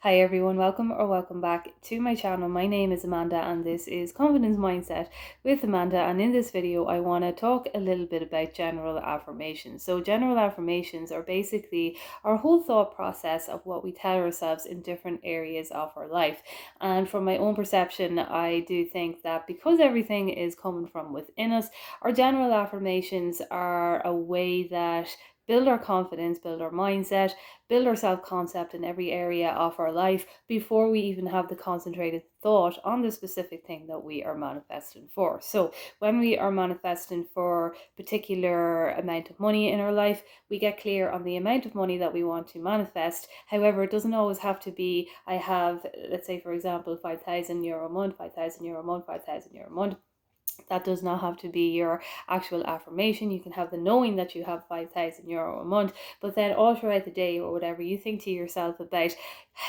Hi everyone, welcome back to my channel. My name is Amanda and this is Confidence Mindset with Amanda, and in this video I want to talk a little bit about general affirmations. So general affirmations are basically our whole thought process of what we tell ourselves in different areas of our life. And from my own perception, I do think that because everything is coming from within us, our general affirmations are a way that build our confidence, build our mindset, build our self-concept in every area of our life before we even have the concentrated thought on the specific thing that we are manifesting for. So when we are manifesting for a particular amount of money in our life, we get clear on the amount of money that we want to manifest. However, it doesn't always have to be, I have, let's say for example, €5,000 a month, €5,000 a month, €5,000 a month. That does not have to be your actual affirmation. You can have the knowing that you have €5,000 a month, but then all throughout the day or whatever, you think to yourself about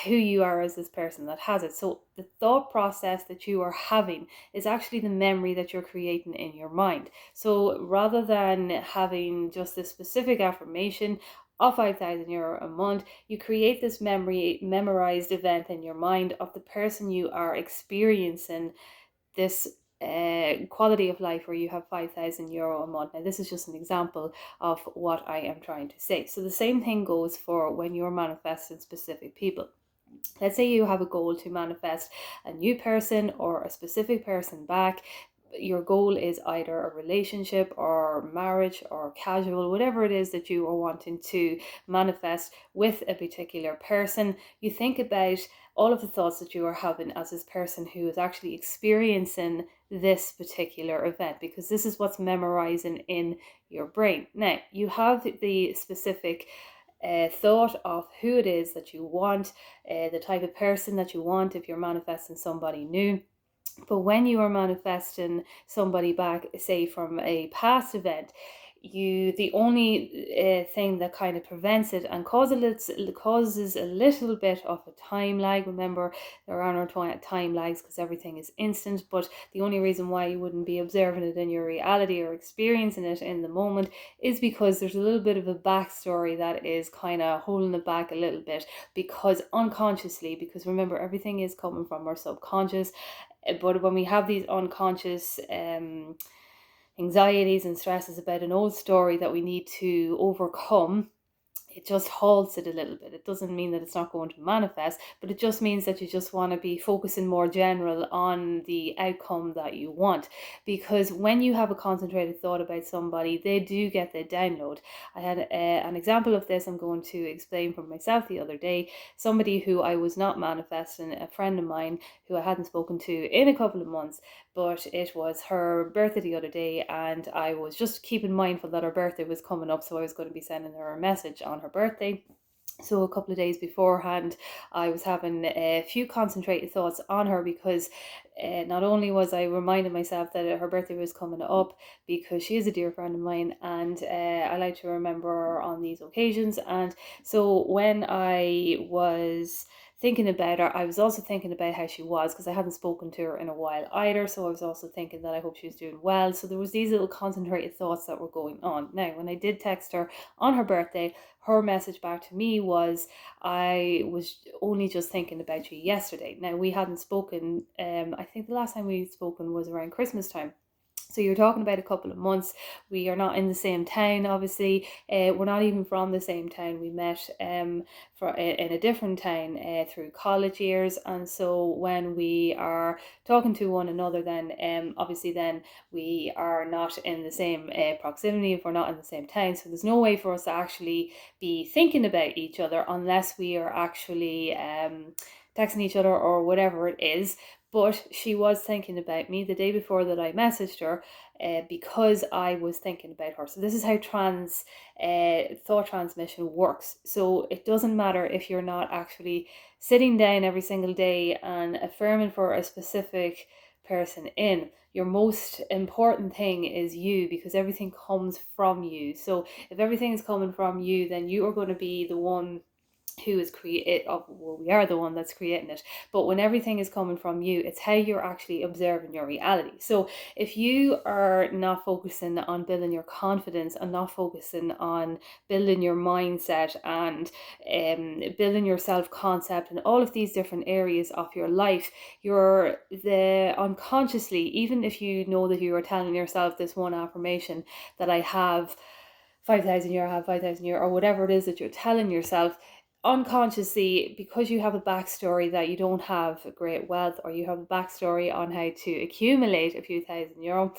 who you are as this person that has it. So the thought process that you are having is actually the memory that you're creating in your mind. So rather than having just this specific affirmation of €5,000 a month, you create this memorized event in your mind of the person you are experiencing this quality of life where you have €5,000 a month. Now, this is just an example of what I am trying to say. So the same thing goes for when you're manifesting specific people. Let's say you have a goal to manifest a new person or a specific person back. Your goal is either a relationship or marriage or casual, whatever it is that you are wanting to manifest with a particular person. You think about all of the thoughts that you are having as this person who is actually experiencing this particular event, because this is what's memorizing in your brain. Now, you have the specific thought of who it is that you want, the type of person that you want if you're manifesting somebody new. But when you are manifesting somebody back, say from a past event, the only thing that kind of prevents it and causes a little bit of a time lag. Remember, there are no time lags because everything is instant, but the only reason why you wouldn't be observing it in your reality or experiencing it in the moment is because there's a little bit of a backstory that is kind of holding it back a little bit, because unconsciously, because remember, everything is coming from our subconscious. But when we have these unconscious anxieties and stresses about an old story that we need to overcome, it just halts it a little bit. It doesn't mean that it's not going to manifest, but it just means that you just want to be focusing more general on the outcome that you want. Because when you have a concentrated thought about somebody, they do get the download. I had an example of this I'm going to explain from myself the other day. Somebody who I was not manifesting, a friend of mine who I hadn't spoken to in a couple of months, but it was her birthday the other day, and I was just keeping mindful that her birthday was coming up, so I was going to be sending her a message on her birthday. So a couple of days beforehand, I was having a few concentrated thoughts on her, because not only was I reminding myself that her birthday was coming up, because she is a dear friend of mine, and I like to remember her on these occasions. And so when I was thinking about her, I was also thinking about how she was, because I hadn't spoken to her in a while either. So I was also thinking that I hope she was doing well. So there was these little concentrated thoughts that were going on. Now, when I did text her on her birthday, her message back to me was, I was only just thinking about you yesterday. Now, we hadn't spoken, I think the last time we'd spoken was around Christmas time. So you're talking about a couple of months. We are not in the same town, obviously. We're not even from the same town. We met in a different town through college years. And so when we are talking to one another, then obviously then we are not in the same proximity if we're not in the same town. So there's no way for us to actually be thinking about each other unless we are actually texting each other or whatever it is. But she was thinking about me the day before that I messaged her, because I was thinking about her. So this is how thought transmission works. So it doesn't matter if you're not actually sitting down every single day and affirming for a specific person in. Your most important thing is you, because everything comes from you. So if everything is coming from you, then you are going to be the one who is we are the one that's creating it. But when everything is coming from you, it's how you're actually observing your reality. So if you are not focusing on building your confidence and not focusing on building your mindset and building your self-concept and all of these different areas of your life, you're the unconsciously, even if you know that you are telling yourself this one affirmation, that I have 5,000 euro, I have 5,000 euro, or whatever it is that you're telling yourself, unconsciously, because you have a backstory that you don't have great wealth, or you have a backstory on how to accumulate a few thousand euro,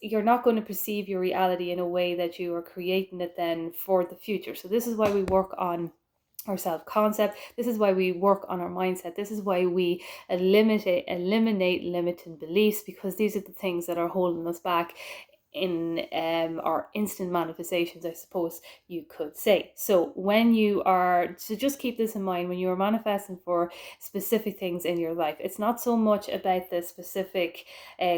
you're not going to perceive your reality in a way that you are creating it then for the future. So this is why we work on our self-concept. This is why we work on our mindset. This is why we eliminate limiting beliefs, because these are the things that are holding us back in our instant manifestations, I suppose you could say. So just keep this in mind when you are manifesting for specific things in your life. It's not so much about the specific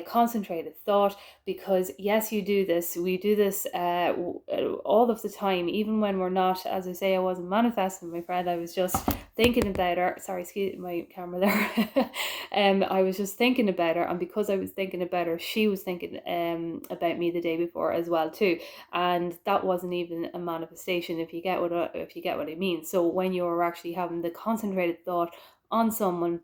concentrated thought, because yes, we do this all of the time, even when we're not. As I say, I wasn't manifesting my friend, I was just thinking about her. Sorry, excuse my camera there. I was just thinking about her, and because I was thinking about her, she was thinking about me the day before as well too, and that wasn't even a manifestation, if you get what I mean. So when you're actually having the concentrated thought on someone,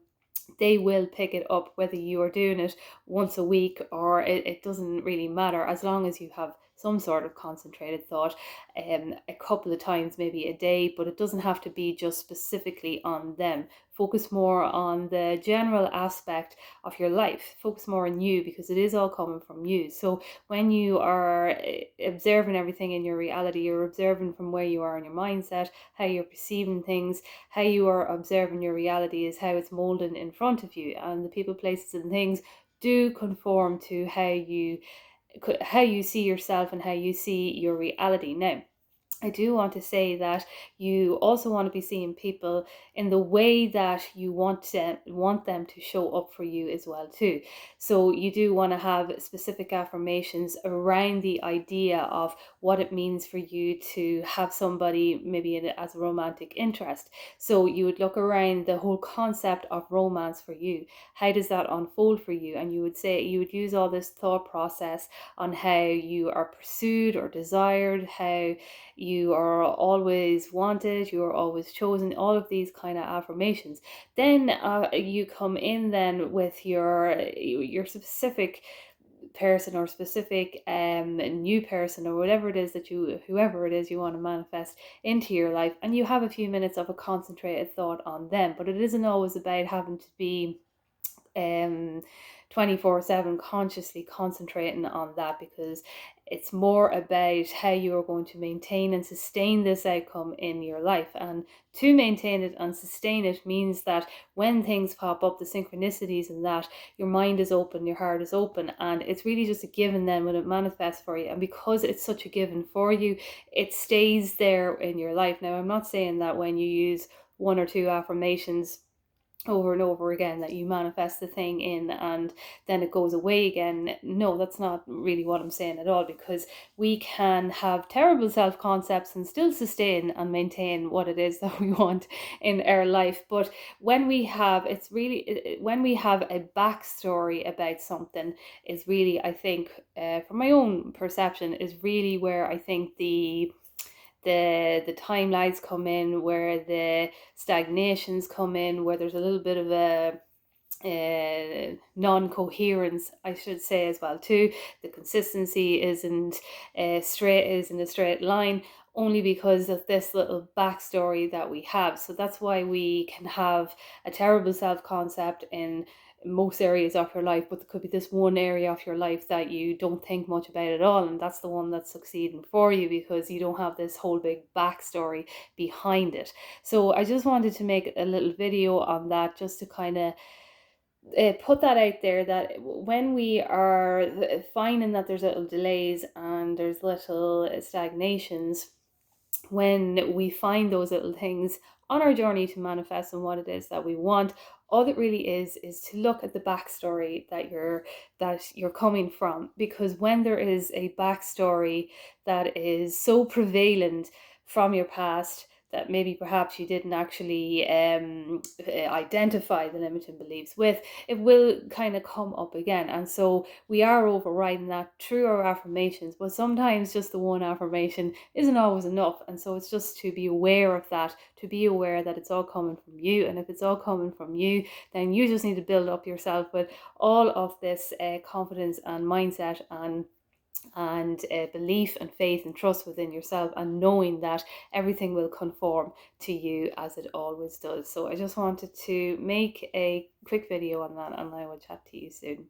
they will pick it up, whether you are doing it once a week or it doesn't really matter, as long as you have some sort of concentrated thought a couple of times, maybe a day. But it doesn't have to be just specifically on them. Focus more on the general aspect of your life. Focus more on you, because it is all coming from you. So when you are observing everything in your reality, you're observing from where you are in your mindset, how you're perceiving things, how you are observing your reality is how it's molding in front of you, and the people, places and things do conform to how you see yourself and how you see your reality. Now, I do want to say that you also want to be seeing people in the way that you want them to show up for you as well too. So you do want to have specific affirmations around the idea of what it means for you to have somebody maybe as a romantic interest. So you would look around the whole concept of romance for you. How does that unfold for you? And you would use all this thought process on how you are pursued or desired, how you are always wanted, you are always chosen, all of these kind of affirmations. Then you come in then with your specific person, or specific new person, or whoever it is you want to manifest into your life, and you have a few minutes of a concentrated thought on them. But it isn't always about having to be 24/7 consciously concentrating on that, because it's more about how you are going to maintain and sustain this outcome in your life. And to maintain it and sustain it means that when things pop up, the synchronicities and that, your mind is open, your heart is open, and it's really just a given then when it manifests for you. And because it's such a given for you, it stays there in your life. Now, I'm not saying that when you use one or two affirmations over and over again that you manifest the thing in and then it goes away again. No, that's not really what I'm saying at all, because we can have terrible self-concepts and still sustain and maintain what it is that we want in our life. But when we have when we have a backstory about something, is really, I think, from my own perception, is really where I think the timelines come in, where the stagnations come in, where there's a little bit of a non-coherence, I should say, as well too. The consistency isn't a straight line, only because of this little backstory that we have. So that's why we can have a terrible self-concept in most areas of your life, but there could be this one area of your life that you don't think much about at all, and that's the one that's succeeding for you, because you don't have this whole big backstory behind it. So I just wanted to make a little video on that, just to kind of put that out there, that when we are finding that there's little delays and there's little stagnations, when we find those little things on our journey to manifest and what it is that we want, all it really is to look at the backstory that you're coming from. Because when there is a backstory that is so prevalent from your past, that maybe perhaps you didn't actually identify the limiting beliefs with, it will kind of come up again. And so we are overriding that through our affirmations, but sometimes just the one affirmation isn't always enough. And so it's just to be aware of that, to be aware that it's all coming from you. And if it's all coming from you, then you just need to build up yourself with all of this confidence and mindset and belief and faith and trust within yourself, and knowing that everything will conform to you as it always does. So I just wanted to make a quick video on that, and I will chat to you soon.